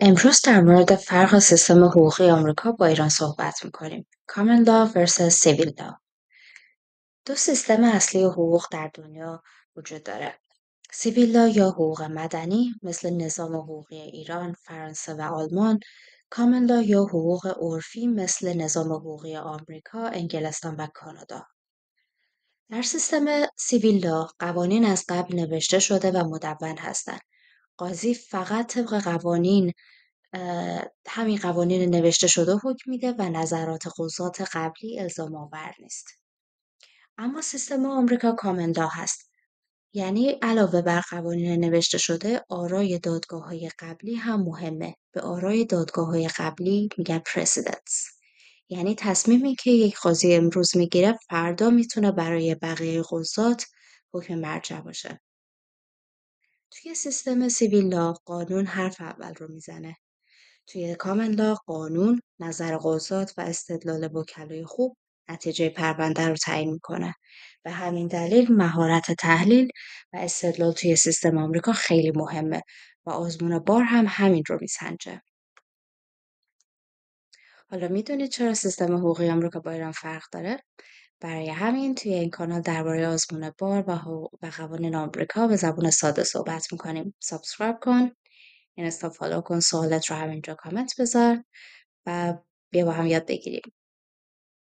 امروز در مورد فرق سیستم حقوقی آمریکا با ایران صحبت می‌کنیم. Common Law vs Civil Law. دو سیستم اصلی حقوق در دنیا وجود داره. سیویل لا یا حقوق مدنی مثل نظام حقوقی ایران، فرانسه و آلمان، کامن لا یا حقوق عرفی مثل نظام حقوقی آمریکا، انگلستان و کانادا. در سیستم سیویل لا قوانین از قبل نوشته شده و مدون هستند. قاضی فقط طبق همین قوانین نوشته شده حکم میده و نظرات قضات قبلی الزام آور نیست. اما سیستم آمریکا کامن لا هست. یعنی علاوه بر قوانین نوشته شده، آرای دادگاه‌های قبلی هم مهمه. به آرای دادگاه‌های قبلی میگن پرسیدنتس. یعنی تصمیمی که یک قاضی امروز میگیره فردا میتونه برای بقیه قضات حکم مرجع باشه. توی سیستم سیویل لا قانون حرف اول رو میزنه. توی کامن لا قانون نظر قضات و استدلال وکلای خوب نتیجه پرونده رو تعیین میکنه. به همین دلیل مهارت تحلیل و استدلال توی سیستم آمریکا خیلی مهمه و آزمون بار هم همین رو میسنجه. حالا میدونید چرا سیستم حقوقی آمریکا با ایران فرق داره؟ برای همین توی این کانال درباره آزمون بار و قوانین آمریکا به زبان ساده صحبت میکنیم. سابسکرایب کن، اینستا فالو کن، سوالت رو همینجا کامنت بذار و بیا با هم یاد بگیریم.